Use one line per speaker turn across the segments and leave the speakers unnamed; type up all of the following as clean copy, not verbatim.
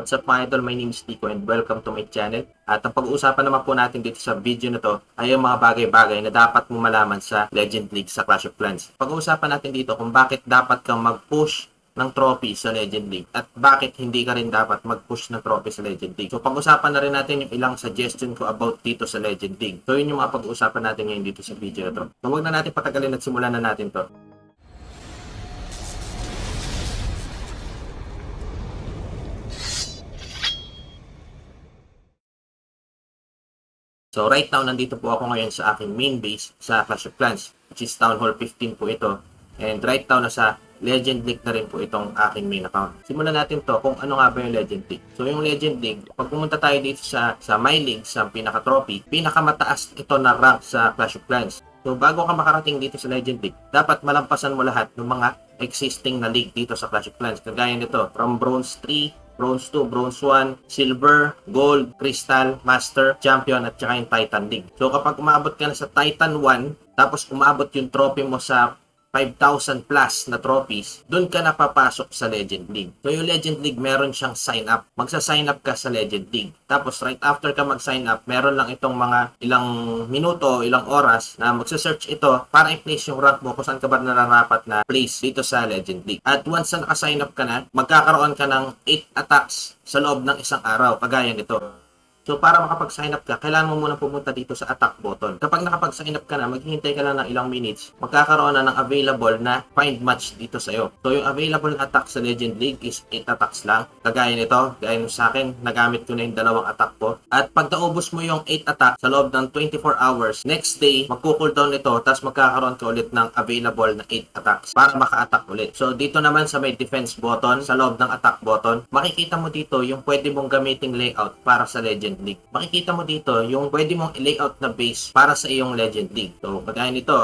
What's up mga idol, my name is Tico and welcome to my channel. At ang pag-uusapan naman po natin dito sa video na to ay yung mga bagay-bagay na dapat mo malaman sa Legend League sa Clash of Clans. Pag-uusapan natin dito kung bakit dapat kang mag-push ng trophy sa Legend League at bakit hindi ka rin dapat mag-push ng trophy sa Legend League. So pag-usapan na rin natin yung ilang suggestion ko about dito sa Legend League. So yun yung mga pag-uusapan natin ngayon dito sa video na to. So huwag na natin patagalin at simulan na natin to. So right now, nandito po ako ngayon sa aking main base sa Clash of Clans, which is Town Hall 15 po ito. And right now, nasa Legend League na rin po itong aking main account. Simulan natin to kung ano nga ba yung Legend League. So yung Legend League, pag pumunta tayo dito sa My League, sa pinaka-trophy, pinakamataas ito na rank sa Clash of Clans. So bago ka makarating dito sa Legend League, dapat malampasan mo lahat ng mga existing na league dito sa Clash of Clans. Kagaya nito, from Bronze 3, Bronze 2, Bronze 1, Silver, Gold, Crystal, Master, Champion, at saka yung Titan League. So kapag umabot ka na sa Titan 1, tapos umabot yung trophy mo sa 5,000 plus na trophies, doon ka na papasok sa Legend League. So yung Legend League, meron siyang sign up. Magsa-sign up ka sa Legend League. Tapos right after ka mag-sign up, meron lang itong mga ilang minuto, ilang oras na magsa-search ito para i-place yung rank mo kung saan ka ba nararapat na place dito sa Legend League. At once na naka-sign up ka na, magkakaroon ka ng 8 attacks sa loob ng isang araw, kagaya nito. So, para makapag-sign up ka, kailangan mo muna pumunta dito sa attack button. Kapag nakapag-sign up ka na, maghihintay ka lang ng ilang minutes, magkakaroon na ng available na find match dito sa'yo. So, yung available na attack sa Legend League is 8 attacks lang. Kagaya nito, gaya nyo sa akin, nagamit ko na yung 2 attack ko. At pag naubos mo yung 8 attack sa loob ng 24 hours, next day, magkukuldown ito, tapos magkakaroon ka ulit ng available na 8 attacks para maka-attack ulit. So, dito naman sa may defense button, sa loob ng attack button, makikita mo dito yung pwede mong gamiting layout para sa Legend League. Makikita mo dito yung pwede mong layout na base para sa iyong Legend League. So, kagaya nito,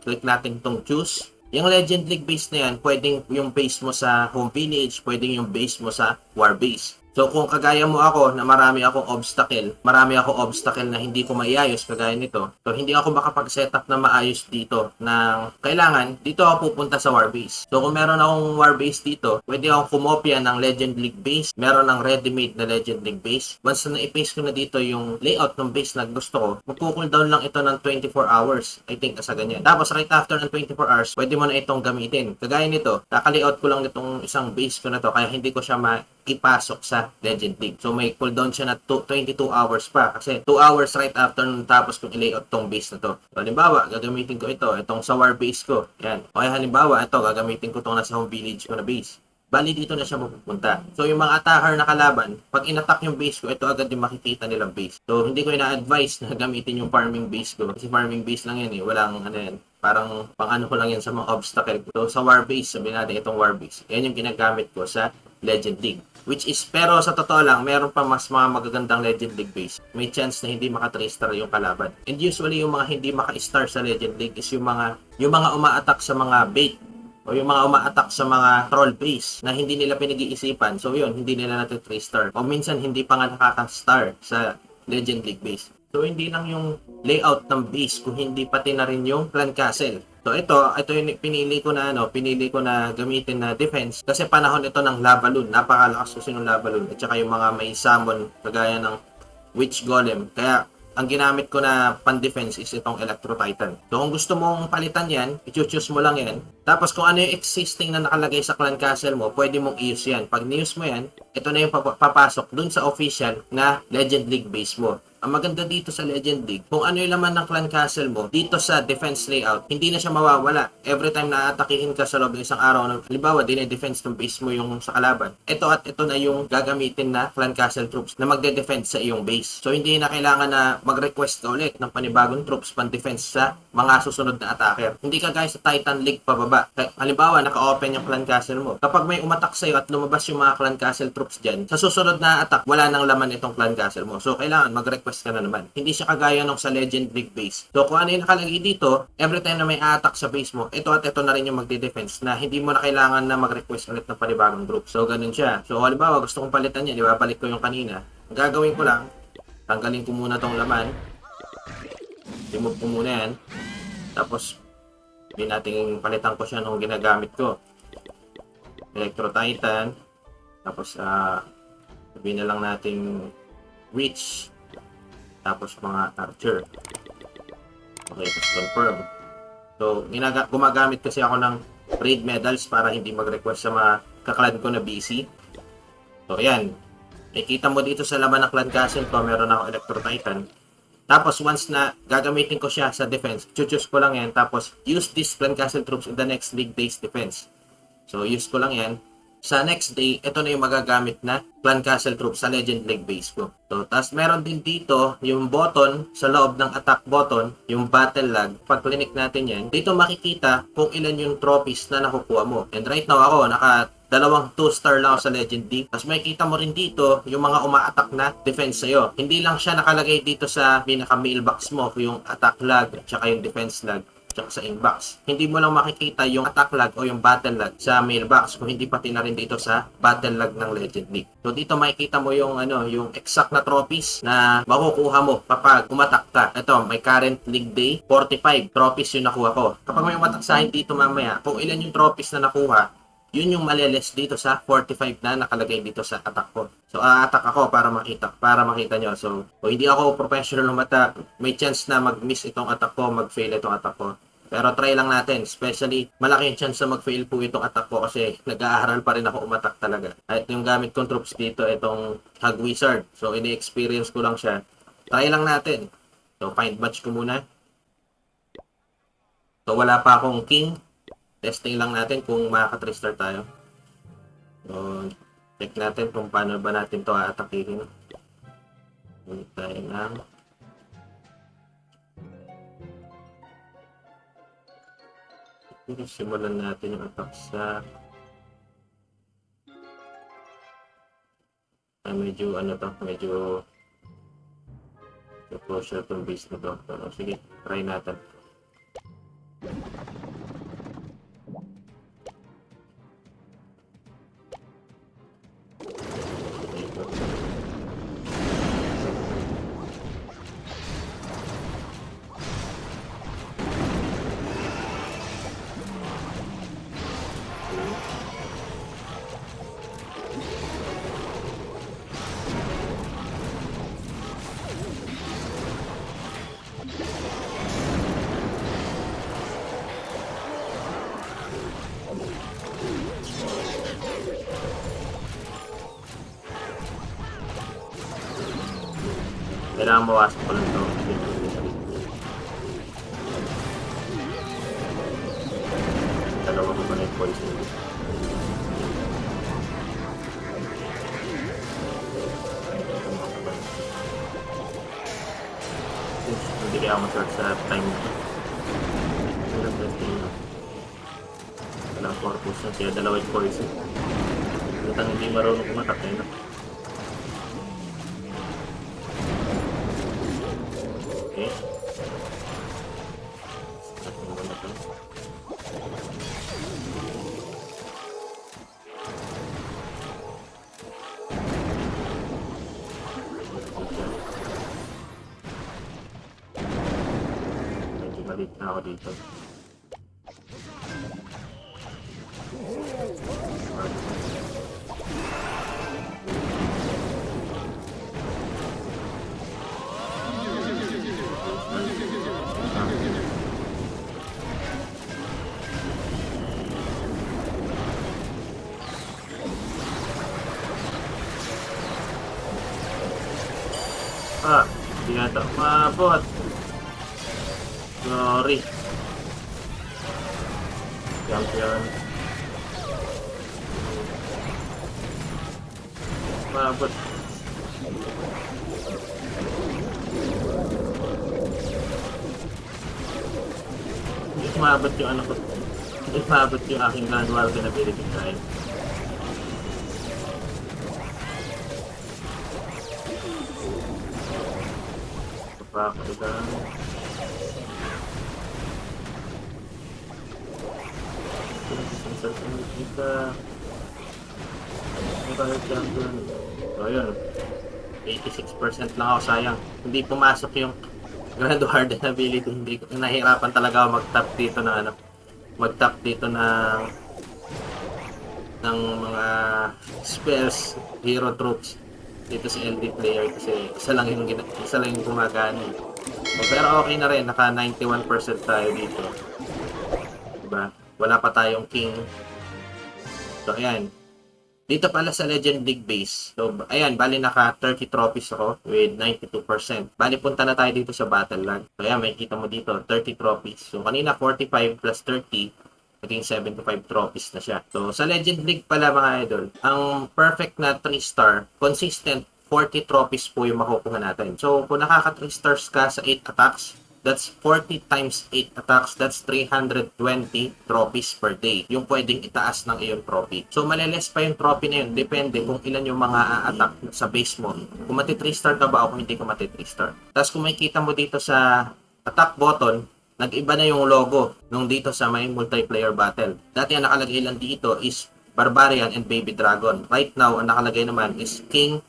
click natin itong choose. Yung Legend League base na yan, pwedeng yung base mo sa home village, pwedeng yung base mo sa war base. So, kung kagaya mo ako na marami akong obstacle na hindi ko maiayos kagaya nito, so hindi ako makapag-setup na maayos dito na kailangan, dito ako pupunta sa war base. So, kung meron akong war base dito, pwede akong kumopya ng Legend League base, meron ng ready-made na Legend League base. Once na i-paste ko na dito yung layout ng base na gusto ko, magkukuldown lang ito ng 24 hours. I think asa ganyan. Tapos, right after ng 24 hours, pwede mo na itong gamitin. Kagaya nito, kaka-layout ko lang itong isang base ko na to, kaya hindi ko siya ipasok sa Legend League. So may cooldown siya na 22 hours pa kasi 2 hours right after nung tapos kong i-layout tong base na to. So halimbawa, gagamitin ko itong sa war base ko. Yan. O kaya halimbawa, ito gagamitin ko itong nasa home village ko na base. Bali dito na siya mapupunta. So yung mga attacker na kalaban, pag in-attack yung base ko, ito agad yung makikita nilang base. So hindi ko ina-advise na gamitin yung farming base ko. Kasi farming base lang yan eh. Walang ano yan. Parang pang ano ko lang yan sa mga obstacle. So sa war base, sabihin natin itong war base. Yan yung ginagamit ko sa Legend League. Which is, pero sa totoo lang, meron pa mas mga magagandang Legend League base. May chance na hindi maka 3-star yung kalaban. And usually, yung mga hindi maka-star sa Legend League is yung mga uma-attack sa mga bait o yung mga uma-attack sa mga troll base na hindi nila pinag-iisipan. So yun, hindi nila natin 3-star. O minsan, hindi pa nga nakaka-star sa Legend League base. So hindi lang yung layout ng base, kung hindi pati na rin yung clan castle. So ito yung pinili ko na gamitin na defense kasi panahon ito ng lava loon. Napakalakas kasi ng lava loon at saka yung mga may summon kagaya ng witch golem. Kaya ang ginamit ko na pan-defense is itong Electro Titan. So kung gusto mong palitan yan, i-choose mo lang yan. Tapos kung ano yung existing na nakalagay sa clan castle mo, pwede mong i-use yan. Pag ni-use mo yan, ito na yung papasok dun sa official na Legend League base mo. Ang maganda dito sa Legend League, kung ano yung laman ng clan castle mo, dito sa defense layout, hindi na siya mawawala. Every time na atakihin ka sa loob ng isang araw, halimbawa, dinedefense ng base mo yung sa kalaban. Ito at ito na yung gagamitin na clan castle troops na magde-defense sa iyong base. So, hindi na kailangan na mag-request ka ulit ng panibagong troops pan-defense sa mga susunod na attacker. Hindi ka guys sa Titan League pababa. Halimbawa, naka-open yung clan castle mo. Kapag may umatak sa'yo at lumabas yung mga clan castle troops dyan, sa susunod na attack, wala nang laman itong clan castle mo. So, kailangan mag-request ka na naman. Hindi siya kagaya nung sa Legend League base. So, kung ano yung nakalagay dito, every time na may attack sa base mo, ito at ito na rin yung magde-defense na hindi mo na kailangan na mag-request ulit ng panibagong group. So, ganun siya. So, halimbawa, gusto kong palitan yan, di ba? Balik ko yung kanina. Ang gagawin ko lang, tanggalin ko muna tong laman. Remove ko muna yan. Tapos, hindi natin palitan ko siya nung ginagamit ko. Electro Titan. Tapos, Sabihin na lang natin Witch. Tapos mga Archer. Okay, tapos confirm. So, gumagamit kasi ako ng raid medals para hindi mag-request sa mga kaklan ko na BC. So, ayan. Nakikita mo dito sa laman ng clan castle ko, meron ako Electro Titan. Tapos, once na gagamitin ko siya sa defense, choose ko lang yan. Tapos, use this clan castle troops in the next league day's defense. So, use ko lang yan. Sa next day, ito na yung magagamit na clan castle troops sa legend league base ko. So, tapos meron din dito yung button sa loob ng attack button, yung battle lag. Pag clinic natin yan, dito makikita kung ilan yung trophies na nakukuha mo. And right now ako, dalawang 2-star lang ako sa Legend League. Tapos makikita mo rin dito yung mga uma-attack na defense sa'yo. Hindi lang siya nakalagay dito sa pinaka-mailbox mo, yung attack lag at saka yung defense lag tsaka sa inbox. Hindi mo lang makikita yung attack lag o yung battle lag sa mailbox kung hindi pati na rin dito sa battle lag ng Legend League. So dito makikita mo yung yung exact na trophies na makukuha mo kapag umatak ka. Ito, may current league day, 45 trophies yung nakuha ko. Kapag may umatak sa akin dito mamaya, kung ilan yung trophies na nakuha, yun yung malilis dito sa 45 na nakalagay dito sa attack ko. So, attack ako para makita nyo. So, kung hindi ako professional umatak, may chance na mag-miss itong attack ko, mag-fail itong attack ko. Pero try lang natin, especially malaki yung chance na mag-fail po itong attack ko kasi nag-aaral pa rin ako umatak talaga. At yung gamit kong troops dito, itong Hag Wizard. So, ini-experience ko lang siya. Try lang natin. So, find match ko muna. So, wala pa akong king. Testing lang natin kung makaka-3 star tayo. So, check natin kung paano ba natin to a-attackin. Ulit tayo ng simulan natin yung attack sa medyo medyo closure itong base na to. Pero sige, try natin. Kailangan mawasan ko lang ito. Dalawa ko pa na yung poison. Hindi kaya masarap sa time nito. Walang testing na. Walang purpose na kaya dalawa yung poison. Lutang hindi marunong kumatak na. Okay. Start mo na ito. Medyo malit na ako dito. Hindi nata mabot. Sorry. Champion. Mabot. Hindi mabot yung ano ko. Hindi mabot yung aking manual na ability tayo. Pakailan. Kita kahit champion. So yun, 86% lang ako, sayang. Hindi pumasok yung Grand Warden ability. Hindi ko nahirapan talaga ako mag-tap dito na mag-tap dito ng mga spells, hero troops. dito sa LD player kasi isa lang yung gumagana. So, pero okay na rin, naka 91% tayo dito. Diba? Wala pa tayong king. So, ayan. Dito pala sa Legend League base. So, ayan, bali naka 30 trophies ako with 92%. Bali, punta na tayo dito sa Battle Land. So, ayan, may kita mo dito, 30 trophies. So, kanina 45 plus 30, naging 75 trophies na siya. So, sa Legend League pala mga idol, ang perfect na 3-star, consistent 40 trophies po yung makukuha natin. So, kung nakaka 3 stars ka sa 8 attacks, that's 40 times 8 attacks. That's 320 trophies per day. Yung pwedeng itaas ng iyong trophy. So, maliles pa yung trophy na yun. Depende kung ilan yung mga a-attack sa base mo. Kung mati 3 star ka ba o kung hindi ka mati 3 star. Tapos kung makikita mo dito sa attack button, nag-iba na yung logo nung dito sa may multiplayer battle. Dati ang nakalagay lang dito is Barbarian and Baby Dragon. Right now, ang nakalagay naman is King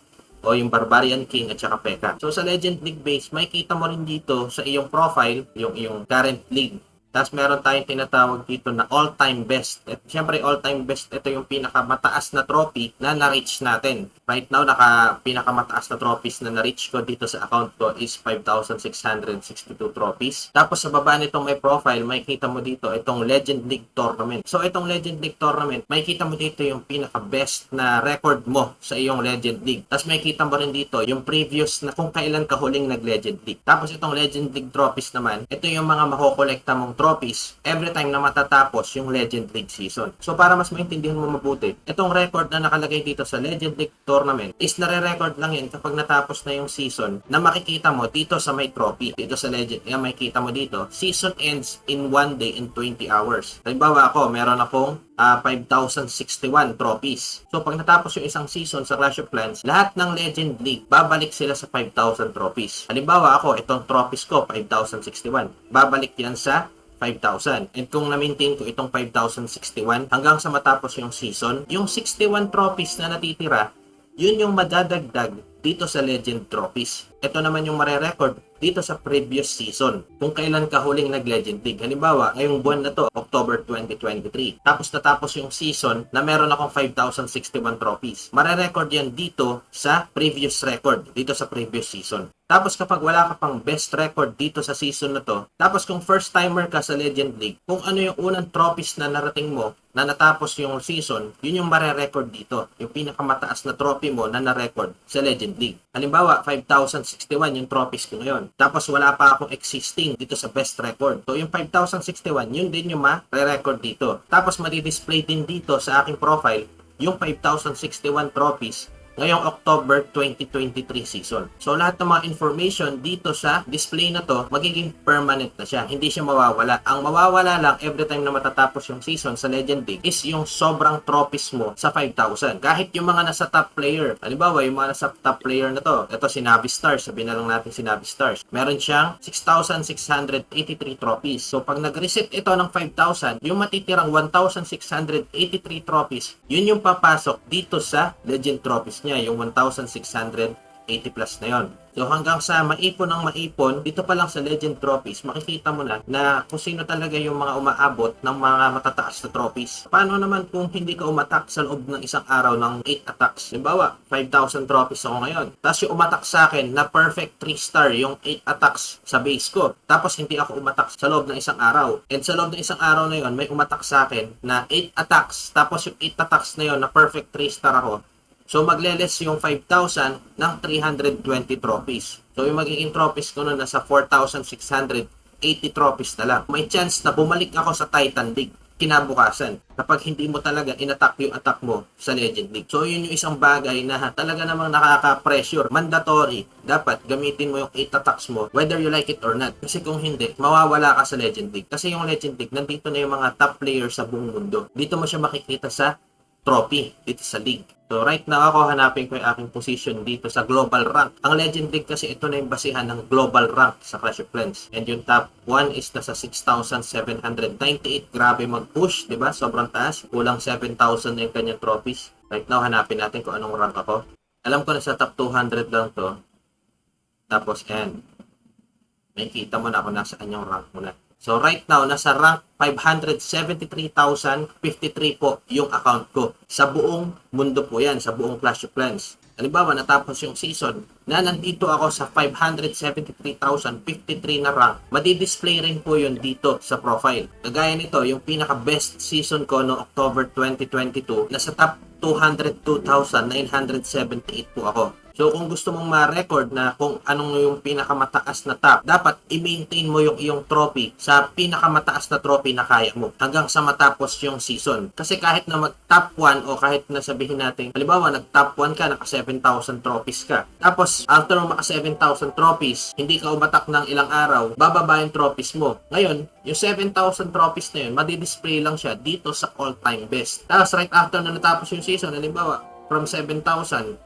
o yung Barbarian King at saka P.E.K.K.A. So sa Legend League base, makikita mo rin dito sa iyong profile, yung current league. Tapos meron tayong tinatawag dito na all-time best. At syempre all-time best, ito yung pinakamataas na trophy na na-reach natin. Right now, pinakamataas na trophies na na-reach ko dito sa account ko is 5,662 trophies. Tapos sa baba nitong may profile, makikita mo dito itong Legend League Tournament. So itong Legend League Tournament, makikita mo dito yung pinaka-best na record mo sa iyong Legend League. Tapos makikita mo rin dito yung previous na kung kailan ka huling nag-Legend League. Tapos itong Legend League trophies naman, ito yung mga makokolekta mong trophies every time na matatapos yung Legend League season. So para mas maintindihan mo mabuti, itong record na nakalagay dito sa Legend League Tournament is nare-record lang yun kapag natapos na yung season na makikita mo dito sa may trophy. Dito sa Legend, yung makikita mo dito, season ends in 1 day and 20 hours. Halimbawa ako, meron akong 5,061 trophies. So pag natapos yung isang season sa Clash of Clans, lahat ng Legend League babalik sila sa 5,000 trophies. Halimbawa ako, itong trophies ko 5,061. Babalik yan sa 5,000. And kung na-maintain ko itong 5,061 hanggang sa matapos yung season, yung 61 trophies na natitira, yun yung madadagdag dito sa Legend Trophies. Ito naman yung mare-record dito sa previous season. Kung kailan ka huling nag-Legend League. Halimbawa, ngayong buwan na to, October 2023. Tapos natapos yung season na meron akong 5,061 trophies. Mare-record yan dito sa previous record, dito sa previous season. Tapos kapag wala ka pang best record dito sa season na to, tapos kung first timer ka sa Legend League, kung ano yung unang trophies na narating mo na natapos yung season, yun yung mare-record dito. Yung pinakamataas na trophy mo na na-record sa Legend League. Halimbawa, 5,061 yung trophies ko ngayon. Tapos wala pa akong existing dito sa best record. So yung 5,061, yun din yung ma-record dito. Tapos madi-display din dito sa aking profile yung 5,061 trophies ngayong October 2023 season. So lahat ng mga information dito sa display na to, magiging permanent na siya. Hindi siya mawawala. Ang mawawala lang every time na matatapos yung season sa Legend League is yung sobrang trophies mo sa 5,000. Kahit yung mga nasa top player. Halimbawa, yung mga nasa top player na to, ito si Navi Stars, sabihin na lang natin si Navi Stars. Meron siyang 6,683 trophies. So pag nag-reset ito ng 5,000, yung matitirang 1,683 trophies, yun yung papasok dito sa Legend Trophies niya, yung 1,680 plus na yon. So hanggang sa maipon ng maipon, dito pa lang sa Legend Trophies, makikita mo na kung sino talaga yung mga umaabot ng mga matataas na trophies. Paano naman kung hindi ka umatak sa loob ng isang araw ng 8 attacks? Halimbawa, 5,000 trophies ako ngayon. Tapos yung umatak sa akin na perfect 3-star yung 8 attacks sa base ko. Tapos hindi ako umatak sa loob ng isang araw. And sa loob ng isang araw na yon, may umatak sa akin na 8 attacks. Tapos yung 8 attacks na yon na perfect 3-star ako. So, magleles yung 5,000 ng 320 trophies. So, yung magiging trophies ko nun nasa 4,680 trophies na lang. May chance na bumalik ako sa Titan League kinabukasan kapag hindi mo talaga inattack yung attack mo sa Legend League. So, yun yung isang bagay na talaga namang nakaka-pressure. Mandatory. Dapat gamitin mo yung 8 attacks mo whether you like it or not. Kasi kung hindi, mawawala ka sa Legend League. Kasi yung Legend League, nandito na yung mga top players sa buong mundo. Dito mo siya makikita sa trophy dito sa league. So right now ako hanapin ko yung aking position dito sa global rank. Ang Legend League kasi ito na yung basihan ng global rank sa Clash of Clans. And yung top 1 is nasa 6,798. Grabe mag-push, di ba? Sobrang taas. Kulang 7,000 na yung kanyang trophies. Right now hanapin natin kung anong rank ako. Alam ko na sa top 200 lang to. Tapos and may kita mo na kung nasaan yung rank mo na. So right now, nasa rank 573,053 po yung account ko. Sa buong mundo po yan, sa buong Clash of Clans. halimbawa natapos yung season na nandito ako sa 573,053 na rank, madi-display rin po yun dito sa profile. Kagaya nito, yung pinaka-best season ko no October 2022, nasa top 202,978 po ako. So kung gusto mong ma-record na kung anong yung pinakamataas na top, dapat i-maintain mo yung iyong trophy sa pinakamataas na trophy na kaya mo hanggang sa matapos yung season. Kasi kahit na mag-top 1 o kahit na sabihin natin, halimbawa nag-top 1 ka, naka 7,000 trophies ka. Tapos after mo maka 7,000 trophies, hindi ka umatak ng ilang araw, bababa yung trophies mo. Ngayon, yung 7,000 trophies na yun, madi-display lang siya dito sa all-time best. Tapos right after na natapos yung season, halimbawa, from 7,000,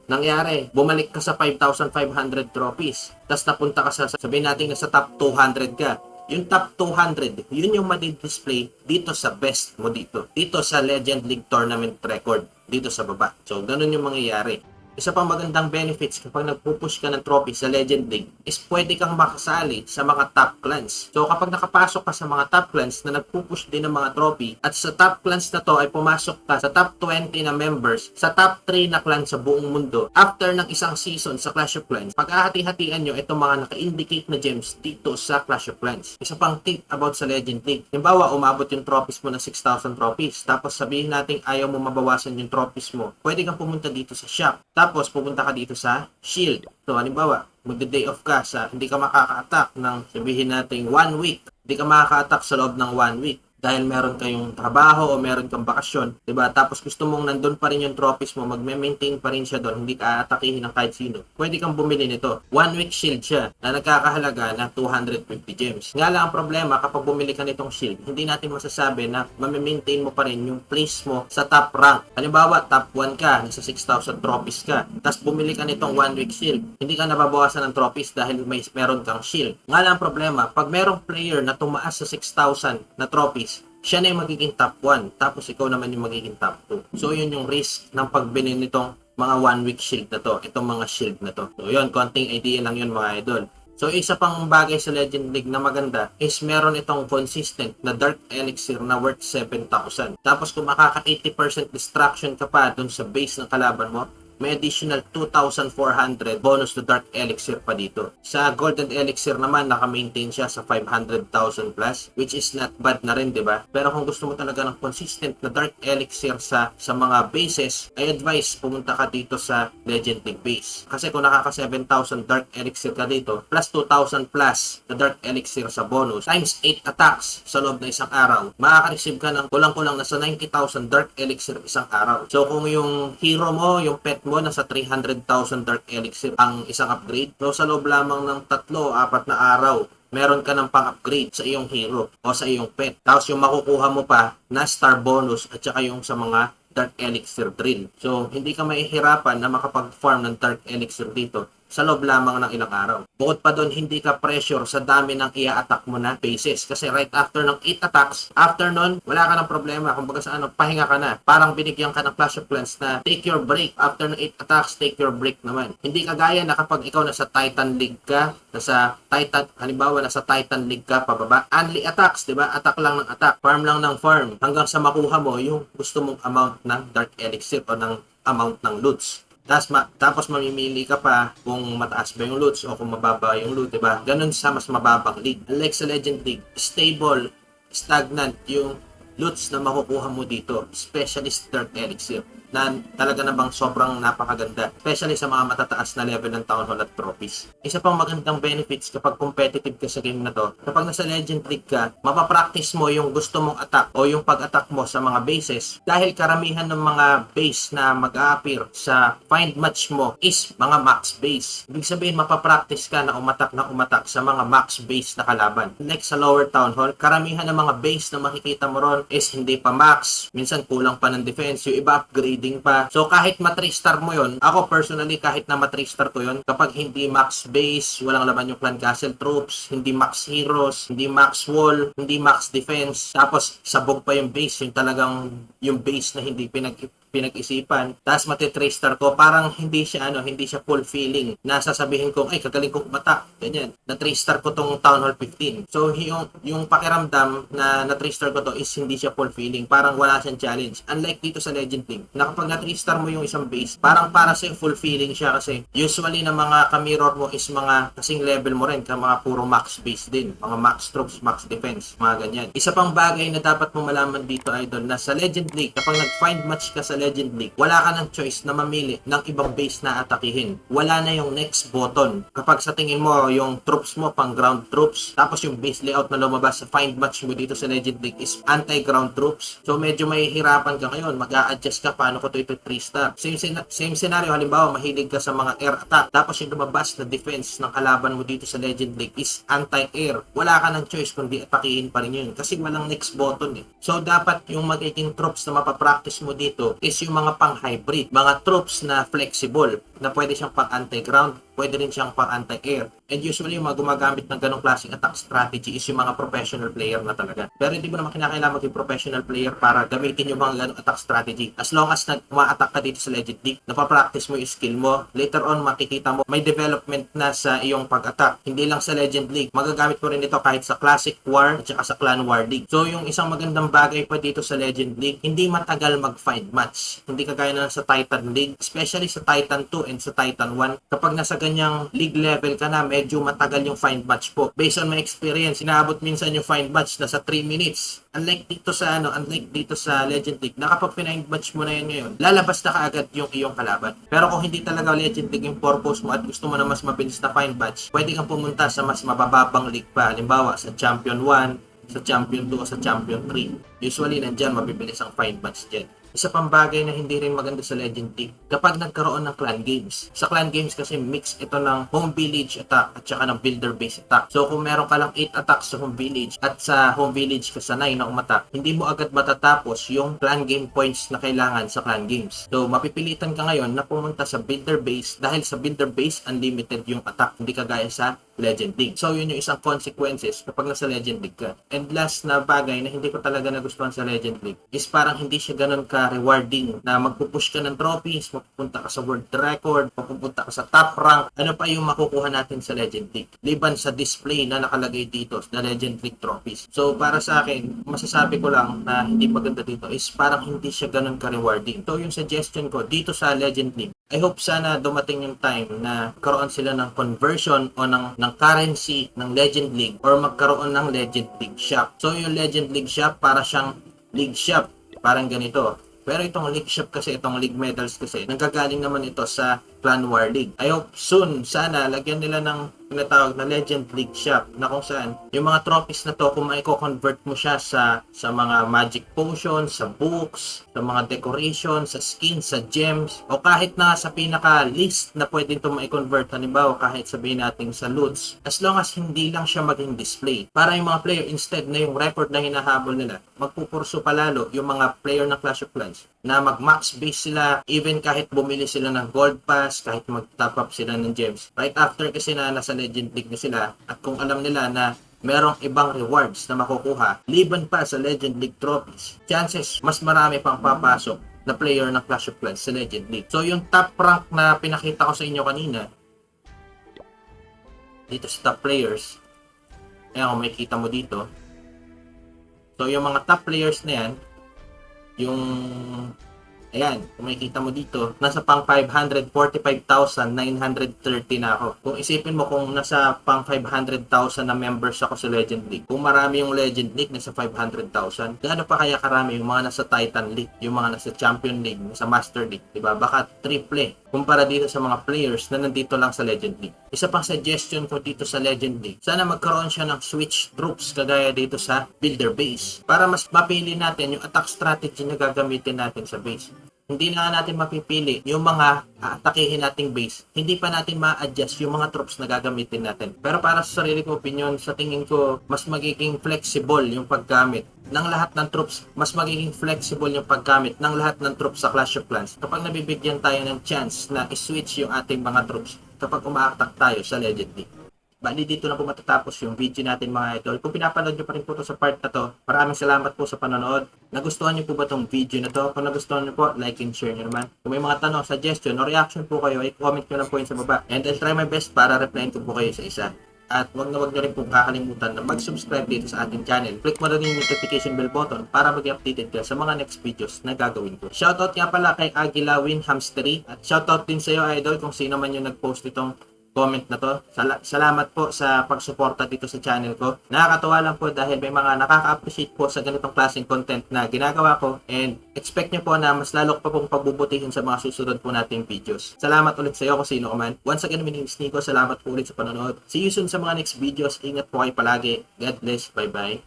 nangyari, bumalik ka sa 5,500 trophies. Tapos napunta ka sa, sabihin natin, nasa top 200 ka. Yung top 200, yun yung madi-display dito sa best mo dito. Dito sa Legend League Tournament record, dito sa baba. So, ganun yung mangyayari. Isa pang magandang benefits kapag nagpupush ka ng trophy sa Legend League is pwede kang makasali sa mga top clans. So kapag nakapasok ka sa mga top clans na nagpupush din ng mga trophy at sa top clans na to ay pumasok ka sa top 20 na members sa top 3 na clan sa buong mundo after ng isang season sa Clash of Clans, pag-ahati-hatian nyo itong mga naka-indicate na gems dito sa Clash of Clans. Isa pang tip about sa Legend League. Halimbawa, umabot yung trophies mo na 6,000 trophies. Tapos sabihin natin ayaw mo mabawasan yung trophies mo. Pwede kang pumunta dito sa shop. Tapos, pupunta ka dito sa shield. So, halimbawa, magde-day off ka sa hindi ka makaka-attack ng sabihin natin 1 week. Hindi ka makaka-attack sa loob ng 1 week. Dahil meron kayong trabaho o meron kang bakasyon, 'di ba? Tapos gusto mong nandun pa rin yung trophies mo, magme-maintain pa rin siya doon, hindi ka aatakihin ng kahit sino. Pwede kang bumili nito. 1 week shield siya na nagkakahalaga na 250 gems. Nga lang ang problema kapag bumili ka nitong shield, hindi natin masasabi na ma-maintain mo pa rin yung place mo sa top rank. Halimbawa, top 1 ka, nasa 6,000 trophies ka. Tapos bumili ka nitong 1 week shield. Hindi ka nababawasan ng trophies dahil meron kang shield. Nga lang ang problema, pag merong player na tumaas sa 6,000 na trophies, siya na yung magiging top 1, tapos ikaw naman yung magiging top 2. So, yun yung risk ng pagbili nitong mga 1 week shield na to, itong mga shield na to. So, yun, konting idea lang yun mga idol. So, isa pang bagay sa Legend League na maganda is meron itong consistent na Dark Elixir na worth 7,000. Tapos, kung makaka 80% distraction ka pa dun sa base ng kalaban mo, may additional 2,400 bonus to Dark Elixir pa dito. Sa Golden Elixir naman, naka-maintain siya sa 500,000 plus, which is not bad na rin, di ba? Pero kung gusto mo talaga ng consistent na Dark Elixir sa mga bases, I advise pumunta ka dito sa Legend League base. Kasi kung nakaka 7,000 Dark Elixir ka dito, plus 2,000 plus na Dark Elixir sa bonus, times 8 attacks sa loob na isang araw, makaka-receive ka ng kulang-kulang nasa 90,000 Dark Elixir isang araw. So kung yung hero mo, yung pet mo, nasa 300,000 Dark Elixir ang isang upgrade. So sa loob lamang ng 3-4 na araw, meron ka ng pang-upgrade sa iyong hero o sa iyong pet. Tapos yung makukuha mo pa na star bonus at saka yung sa mga Dark Elixir drill. So hindi ka mahihirapan na makapag-farm ng Dark Elixir dito sa loob lamang ng ilang araw. Bukod pa doon, hindi ka pressure sa dami ng i-attack mo na bases. Kasi right after ng 8 attacks, after nun, wala ka ng problema. Kumbaga sa pahinga ka na. Parang binigyan ka ng Clash of Clans na take your break. After ng 8 attacks, take your break naman. Hindi kagaya na kapag ikaw nasa Titan League ka, halimbawa nasa Titan League ka, pababa, only attacks, di ba? Attack lang ng attack, farm lang ng farm, hanggang sa makuha mo yung gusto mong amount ng Dark Elixir o ng amount ng loots. Tapos mamimili ka pa kung mataas ba yung loots o kung mababa yung loot, diba? Ganun sa mas mababang league. Unlike sa Legend League, stable, stagnant yung loots na makukuha mo dito. Specialist Dark Elixir na talaga namang sobrang napakaganda, especially sa mga matataas na level ng Town Hall at trophies. Isa pang magandang benefits kapag competitive ka sa game na to, kapag nasa Legend League ka, mapapractice mo yung gusto mong attack o yung pag-attack mo sa mga bases dahil karamihan ng mga base na mag-a-appear sa find match mo is mga max base. Ibig sabihin, mapapractice ka na umatak sa mga max base na kalaban. Like sa lower Town Hall, karamihan ng mga base na makikita mo ron is hindi pa max, minsan kulang pa ng defense, yung iba upgrade pa. So kahit ma-3-star mo yon, ako personally kahit na ma-3-star ko yon, kapag hindi max base, walang laman yung clan castle troops, hindi max heroes, hindi max wall, hindi max defense, tapos sabog pa yung base, yung talagang yung base na hindi pinag-isipan, tapos mati-3 star ko, parang hindi siya fulfilling na sasabihin ko, ay, kagaling ko kumata, ganyan, na 3 star ko tong Town Hall 15. So, yung pakiramdam na 3 star ko to is hindi siya fulfilling, parang wala siyang challenge. Unlike dito sa Legend League, na kapag na 3 star mo yung isang base, parang para sa fulfilling siya kasi usually na mga kamirror mo is mga kasing level mo rin, mga puro max base din, mga max troops, max defense, mga ganyan. Isa pang bagay na dapat mo malaman dito, idol, na sa Legend League, kapag nag-find match ka sa Legend League, wala ka ng choice na mamili ng ibang base na atakihin. Wala na yung next button. Kapag sa tingin mo, yung troops mo, pang ground troops, tapos yung base layout na lumabas sa find match mo dito sa Legend League is anti-ground troops. So, medyo mahihirapan ka ngayon. Mag-a-adjust ka paano ko ito 3 star. Same scenario, halimbawa, mahilig ka sa mga air attack, tapos yung lumabas na defense ng kalaban mo dito sa Legend League is anti-air. Wala ka ng choice kundi atakihin pa rin yun kasi walang next button eh. So, dapat yung magiging troops na mapapractice mo dito is yung mga pang-hybrid, mga troops na flexible, na pwede siyang pang anti-ground, pwede rin siyang pang anti-air. And usually, yung mga gumagamit ng ganong klaseng attack strategy is yung mga professional player na talaga. Pero hindi mo naman kinakailangan maging professional player para gamitin yung mga ganong attack strategy. As long as ma-attack ka dito sa Legend League, napapractice mo yung skill mo, later on makikita mo may development na sa iyong pag-attack. Hindi lang sa Legend League, magagamit mo rin ito kahit sa Classic War at saka sa Clan War League. So yung isang magandang bagay pa dito sa Legend League, hindi matagal mag-find match. Hindi kagaya na sa Titan League, especially sa Titan 2 and sa Titan 1. Kapag nasa ganyang league level ka na, medyo matagal yung find match po. Based on my experience, inaabot minsan yung find match na sa 3 minutes. Unlike dito sa Legend League, na kapag find match mo na yan ngayon, lalabas na kaagad yung iyong kalaban. Pero kung hindi talaga Legend League yung purpose mo at gusto mo na mas mabilis na find match, pwede kang pumunta sa mas mabababang league pa. Halimbawa, sa Champion 1, sa Champion 2, o sa Champion 3. Usually, nandyan, mabibilis ang find match dyan. Isa pang bagay na hindi rin maganda sa Legend League, kapag nagkaroon ng clan games. Sa clan games kasi mix ito ng home village attack at saka ng builder base attack. So kung meron ka lang 8 attacks sa home village at sa home village ka sa 9 na umattack, hindi mo agad matatapos yung clan game points na kailangan sa clan games. So mapipilitan ka ngayon na pumunta sa builder base dahil sa builder base unlimited yung attack, hindi kagaya sa Legend League. So yun yung isang consequences kapag nasa Legend League ka. And last na bagay na hindi ko talaga nagustuhan sa Legend League is parang hindi siya ganun ka-rewarding na magpupush ka ng trophies, mapupunta ka sa world record, mapupunta ka sa top rank. Ano pa yung makukuha natin sa Legend League? Liban sa display na nakalagay dito na Legend League trophies. So para sa akin, masasabi ko lang na hindi maganda dito is parang hindi siya ganun ka-rewarding. So yung suggestion ko dito sa Legend League, I hope sana dumating yung time na karoon sila ng conversion o ng currency ng Legend League or magkaroon ng Legend League shop. So yung Legend League shop para siyang league shop, parang ganito. Pero itong league shop kasi, itong league medals kasi, nanggagaling naman ito sa Clan War League. I hope soon, sana, lagyan nila ng tinatawag na Legend League Shop na kung saan yung mga trophies na to, kung maiko-convert mo siya sa mga magic potions, sa books, sa mga decorations, sa skins, sa gems, o kahit na sa pinaka-list na pwede ito mai-convert, halimbawa kahit sabihin natin sa loots, as long as hindi lang siya maging display. Para yung mga player, instead na yung record na hinahabol nila, magpupurso palalo yung mga player ng Clash of Clans na mag-max base sila, even kahit bumili sila ng gold pass, kahit mag-top up sila ng gems. Right after kasi na nasa Legend League na sila, at kung alam nila na merong ibang rewards na makukuha, liban pa sa Legend League trophies, chances mas marami pang papasok na player ng Clash of Clans sa Legend League. So yung top rank na pinakita ko sa inyo kanina, dito sa top players, ayan kung makikita mo dito, so yung mga top players na yan, yung ayan, kung makikita mo dito, nasa pang 545,930 na ako. Kung isipin mo kung nasa pang 500,000 na members ako sa Legend League, kung marami yung Legend League, nasa 500,000, gaano pa kaya karami yung mga nasa Titan League, yung mga nasa Champion League, nasa Master League, diba? Baka triple kumpara dito sa mga players na nandito lang sa Legend League. Isa pang suggestion ko dito sa Legend League, sana magkaroon siya ng switch troops kagaya dito sa builder base para mas mapili natin yung attack strategy na gagamitin natin sa base. Hindi na natin mapipili yung mga atakihin nating base. Hindi pa natin ma-adjust yung mga troops na gagamitin natin. Pero para sa sarili ko opinion, sa tingin ko, mas magiging flexible yung paggamit ng lahat ng troops. Mas magiging flexible yung paggamit ng lahat ng troops sa Clash of Clans kapag nabibigyan tayo ng chance na i-switch yung ating mga troops kapag uma-attack tayo sa Legend League. Bali dito na po matatapos yung video natin mga idol. Kung pinapanood nyo pa rin po to sa part na to, maraming salamat po sa panonood. Nagustuhan nyo po ba tong video na to? Kung nagustuhan nyo po, like and share nyo naman. Kung may mga tanong, suggestion, o reaction po kayo, i-comment nyo lang po yun sa baba. And I'll try my best para replyan ko po kayo sa isa. At wag nyo rin pong kakalimutan na mag-subscribe dito sa ating channel. Click mo rin yung notification bell button para maging updated ka sa mga next videos na gagawin ko. Shoutout nga pala kay Aguila Win Hamstery. At shoutout din sa iyo idol kung sino man yung nag-post itong comment na to. Salamat po sa pagsuporta dito sa channel ko. Nakakatuwa lang po dahil may mga nakaka-appreciate po sa ganitong klaseng content na ginagawa ko, and expect nyo po na mas lalo ko pa pong pagbubutihin sa mga susunod po nating videos. Salamat ulit sa iyo kung sino ka man. Once again, my name is Nico. Salamat po ulit sa panonood. See you soon sa mga next videos. Ingat po kayo palagi. God bless. Bye bye.